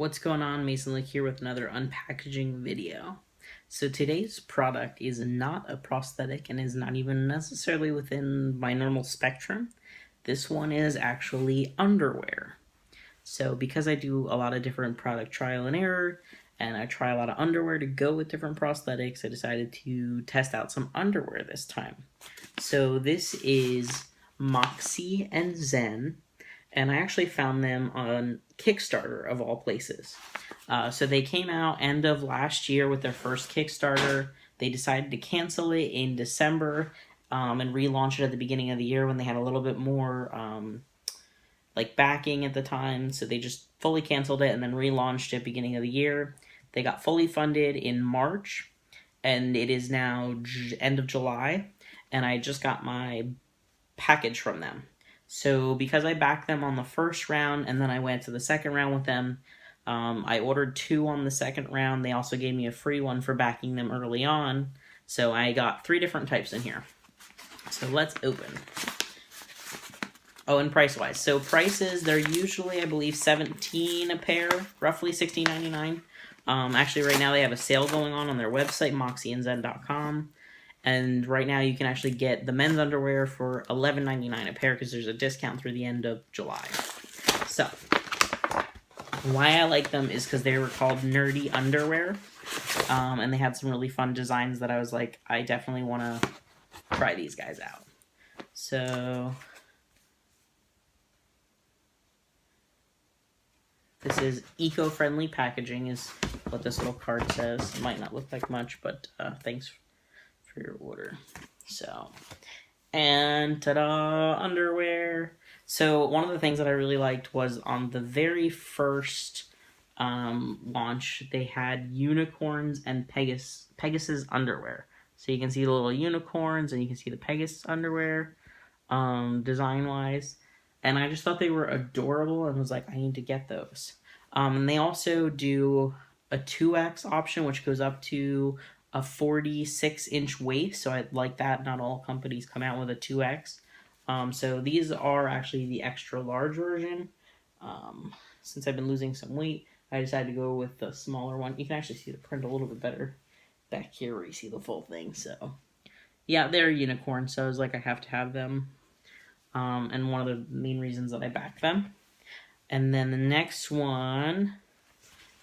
What's going on? Mrmasonluke here with another unpackaging video. So today's product is not a prosthetic and is not even necessarily within my normal spectrum. This one is actually underwear. So because I do a lot of different product trial and error, and I try a lot of underwear to go with different prosthetics, I decided to test out some underwear this time. So this is Moxy and Zen, and I actually found them on Kickstarter of all places. So they came out end of last year with their first Kickstarter. They decided to cancel it in December and relaunch it at the beginning of the year when they had a little bit more backing at the time. So they just fully canceled it and then relaunched it beginning of the year. They got fully funded in March, and it is now end of July, and I just got my package from them. So because I backed them on the first round and then I went to the second round with them, I ordered 2 on the second round. They also gave me a free one for backing them early on. So I got 3 different types in here. So let's open. Oh, and price-wise. So prices, they're usually, I believe, $17 a pair, roughly $16.99. Actually, right now they have a sale going on their website, moxyandzen.com. And right now you can actually get the men's underwear for $11.99 a pair because there's a discount through the end of July. So, why I like them is because they were called nerdy underwear. And they had some really fun designs that I was like, I definitely want to try these guys out. So, this is eco-friendly packaging is what this little card says. It might not look like much, but thanks for your order. So, and ta-da, underwear. So one of the things that I really liked was on the very first launch, they had unicorns and Pegasus underwear. So you can see the little unicorns and you can see the Pegasus underwear design-wise. And I just thought they were adorable and was like, I need to get those. And they also do a 2X option, which goes up to a 46-inch waist, so I like that. Not all companies come out with a 2X. So these are actually the extra large version. Since I've been losing some weight, I decided to go with the smaller one. You can actually see the print a little bit better back here where you see the full thing. So yeah, they're unicorns, so I was like, I have to have them. And one of the main reasons that I back them. And then the next one,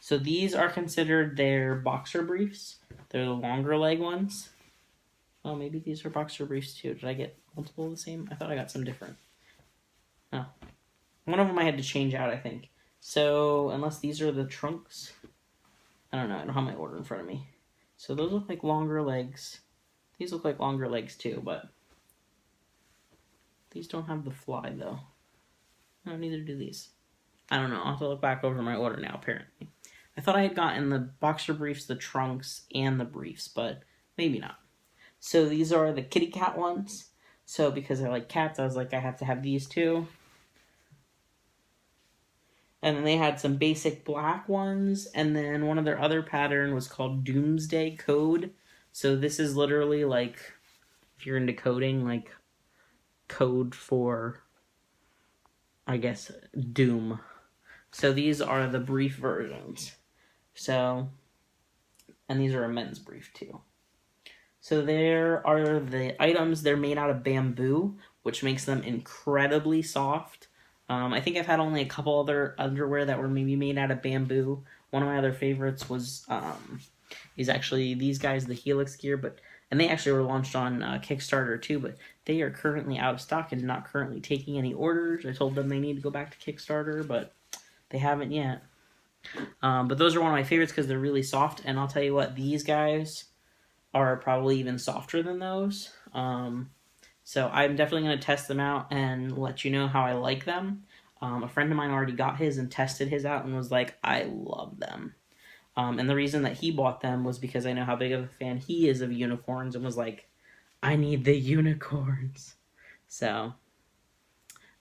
so these are considered their boxer briefs. They're the longer leg ones. Oh, maybe these are boxer briefs too. Did I get multiple of the same? I thought I got some different. Oh. One of them I had to change out, I think. So, unless these are the trunks. I don't know. I don't have my order in front of me. So those look like longer legs. These look like longer legs too, but these don't have the fly though. No, neither do these. I don't know. I'll have to look back over my order now, apparently. I thought I had gotten the boxer briefs, the trunks, and the briefs, but maybe not. So these are the kitty cat ones. So because I like cats, I was like, I have to have these too. And then they had some basic black ones, and then one of their other pattern was called Doomsday Code. So this is literally like, if you're into coding, like code for, I guess, doom. So these are the brief versions. So, and these are a men's brief too. So there are the items. They're made out of bamboo, which makes them incredibly soft. I think I've had only a couple other underwear that were maybe made out of bamboo. One of my other favorites was is actually these guys, the Helix gear, and they actually were launched on Kickstarter too, but they are currently out of stock and not currently taking any orders. I told them they need to go back to Kickstarter, but they haven't yet. But those are one of my favorites because they're really soft, and I'll tell you what, these guys are probably even softer than those. So I'm definitely going to test them out and let you know how I like them. A friend of mine already got his and tested his out and was like, I love them. And the reason that he bought them was because I know how big of a fan he is of unicorns and was like, I need the unicorns. So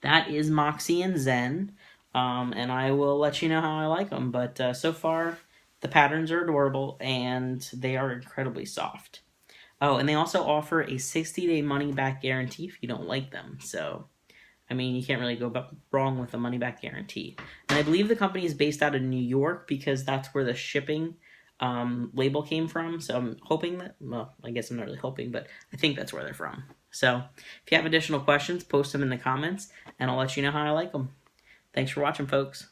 that is Moxy and Zen. And I will let you know how I like them. But so far, the patterns are adorable and they are incredibly soft. Oh, and they also offer a 60-day money-back guarantee if you don't like them. So I mean, you can't really go wrong with a money-back guarantee. And I believe the company is based out of New York because that's where the shipping label came from. So I'm hoping that, well, I guess I'm not really hoping, but I think that's where they're from. So if you have additional questions, post them in the comments, and I'll let you know how I like them. Thanks for watching, folks.